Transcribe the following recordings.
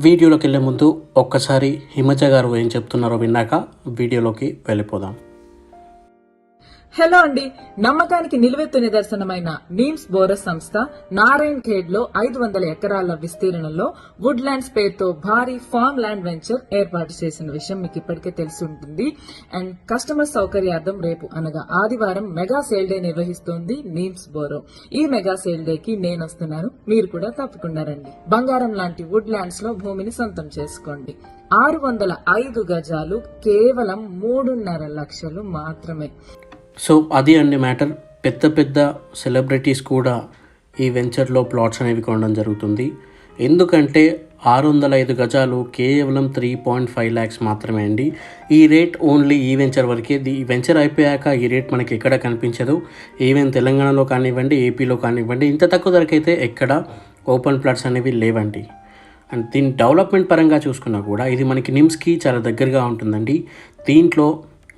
వీడియోలోకి వెళ్ళే ముందు ఒక్కసారి హిమజ గారు ఏం చెప్తున్నారో విన్నాక వీడియోలోకి వెళ్ళిపోదాం. హలో అండి, నమ్మకానికి నిలువెత్తు నిదర్శనమైన నీమ్స్ బోరస్ సంస్థ నారాయణ్ ఖేడ్ లో 500 ఎకరాల విస్తీర్ణంలో వుడ్ ల్యాండ్స్ పేరుతో భారీ ఫార్మ్ ల్యాండ్ వెంచర్ ఏర్పాటు చేసిన విషయం మీకు ఇప్పటికే తెలిసి ఉంటుంది. అండ్ కస్టమర్ సౌకర్యార్థం రేపు అనగా ఆదివారం మెగా సేల్ డే నిర్వహిస్తోంది నీమ్స్ బోరో. ఈ మెగా సేల్ డే కి నేను వస్తున్నాను, మీరు కూడా తప్పకుండా రండి. బంగారం లాంటి వుడ్ ల్యాండ్స్ లో భూమిని సొంతం చేసుకోండి. 605 గజాలు కేవలం 3.5 లక్షలు మాత్రమే. సో అది అండి మ్యాటర్. పెద్ద పెద్ద సెలబ్రిటీస్ కూడా ఈ వెంచర్లో ప్లాట్స్ అనేవి కొనడం జరుగుతుంది. ఎందుకంటే 605 గజాలు కేవలం 3.5 lakhs మాత్రమే అండి. ఈ రేట్ ఓన్లీ ఈ వెంచర్ వరకే. ఈ వెంచర్ అయిపోయాక ఈ రేట్ మనకి ఎక్కడ కనిపించదు. ఈవెన్ తెలంగాణలో కానివ్వండి, ఏపీలో కానివ్వండి, ఇంత తక్కువ ధరకైతే ఎక్కడ ఓపెన్ ప్లాట్స్ అనేవి లేవండి. అండ్ దీని డెవలప్మెంట్ పరంగా చూసుకున్నా కూడా ఇది మనకి నిమ్స్కి చాలా దగ్గరగా ఉంటుందండి. దీంట్లో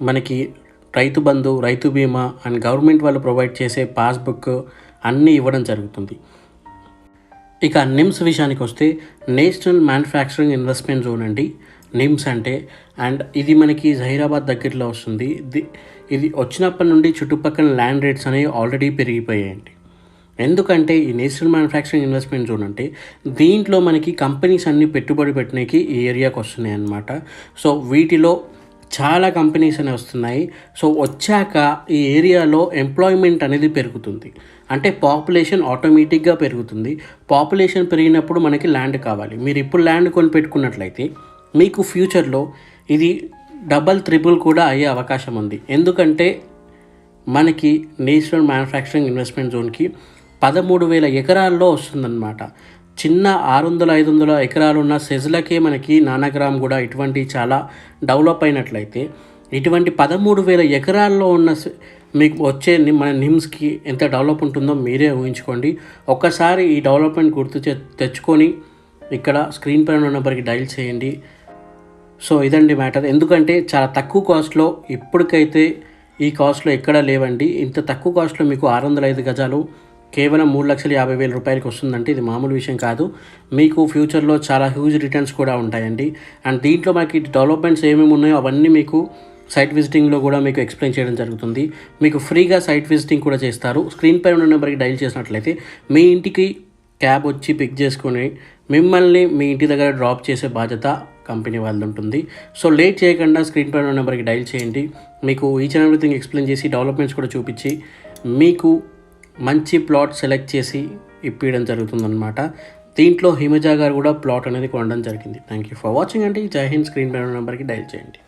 మనకి రైతు బంధు, రైతు బీమా అండ్ గవర్నమెంట్ వాళ్ళు ప్రొవైడ్ చేసే పాస్బుక్ అన్నీ ఇవ్వడం జరుగుతుంది. ఇక నిమ్స్ విషయానికి వస్తే నేషనల్ మ్యానుఫ్యాక్చరింగ్ ఇన్వెస్ట్మెంట్ జోన్ అండి నిమ్స్ అంటే. అండ్ ఇది మనకి జహీరాబాద్ దగ్గరలో వస్తుంది. ఇది వచ్చినప్పటి నుండి చుట్టుపక్కల ల్యాండ్ రేట్స్ అనేవి ఆల్రెడీ పెరిగిపోయాయండి. ఎందుకంటే ఈ నేషనల్ మ్యానుఫ్యాక్చరింగ్ ఇన్వెస్ట్మెంట్ జోన్ అంటే దీంట్లో మనకి కంపెనీస్ అన్నీ పెట్టుబడి పెట్టడానికి ఈ ఏరియాకి వస్తున్నాయి అన్నమాట. సో వీటిలో చాలా కంపెనీస్ అనేవి వస్తున్నాయి. సో వచ్చాక ఈ ఏరియాలో ఎంప్లాయ్మెంట్ అనేది పెరుగుతుంది. అంటే పాపులేషన్ ఆటోమేటిక్గా పెరుగుతుంది. పాపులేషన్ పెరిగినప్పుడు మనకి ల్యాండ్ కావాలి. మీరు ఇప్పుడు ల్యాండ్ కొని పెట్టుకున్నట్లయితే మీకు ఫ్యూచర్లో ఇది డబల్ త్రిబుల్ కూడా అయ్యే అవకాశం ఉంది. ఎందుకంటే మనకి నేషనల్ మ్యానుఫ్యాక్చరింగ్ ఇన్వెస్ట్మెంట్ జోన్కి 13,000 ఎకరాల్లో వస్తుందన్నమాట. చిన్న 600-500 ఎకరాలు ఉన్న సెజ్లకే మనకి నానగ్రామ్ కూడా ఇటువంటి చాలా డెవలప్ అయినట్లయితే ఇటువంటి 13,000 ఎకరాల్లో ఉన్న మీకు వచ్చే మన నిమ్స్కి ఎంత డెవలప్ ఉంటుందో మీరే ఊహించుకోండి. ఒక్కసారి ఈ డెవలప్మెంట్ గుర్తు తెచ్చుకొని ఇక్కడ స్క్రీన్ పైన ఉన్న నెంబర్కి డైల్ చేయండి. సో ఇదండి మ్యాటర్. ఎందుకంటే చాలా తక్కువ కాస్ట్లో ఇప్పటికైతే ఈ కాస్ట్లో ఎక్కడా లేవండి. ఇంత తక్కువ కాస్ట్లో మీకు 605 గజాలు కేవలం 3,50,000 రూపాయలకి వస్తుందంటే ఇది మామూలు విషయం కాదు. మీకు ఫ్యూచర్లో చాలా హ్యూజ్ రిటర్న్స్ కూడా ఉంటాయండి. అండ్ దీంట్లో మనకి డెవలప్మెంట్స్ ఏమేమి ఉన్నాయో అవన్నీ మీకు సైట్ విజిటింగ్లో కూడా మీకు ఎక్స్ప్లెయిన్ చేయడం జరుగుతుంది. మీకు ఫ్రీగా సైట్ విజిటింగ్ కూడా చేస్తారు. స్క్రీన్ పై ఉన్న నెంబర్కి డైల్ చేసినట్లయితే మీ ఇంటికి క్యాబ్ వచ్చి పిక్ చేసుకొని మిమ్మల్ని మీ ఇంటి దగ్గర డ్రాప్ చేసే బాధ్యత కంపెనీ వాళ్ళది ఉంటుంది. సో లేట్ చేయకుండా స్క్రీన్ పై ఉన్న నెంబర్కి డైల్ చేయండి. మీకు ఈచ్ అండ్ ఎవ్రీథింగ్ ఎక్స్ప్లెయిన్ చేసి డెవలప్మెంట్స్ కూడా చూపించి మీకు మంచి ప్లాట్ సెలెక్ట్ చేసి ఇప్పించడం జరుగుతుందన్నమాట. దీంట్లో హిమజ గారు కూడా ప్లాట్ అనేది కొనడం జరిగింది. థ్యాంక్ యూ ఫర్ వాచింగ్ అండి. జై హింద్. స్క్రీన్ పై ఉన్న నెంబర్కి డైల్ చేయండి.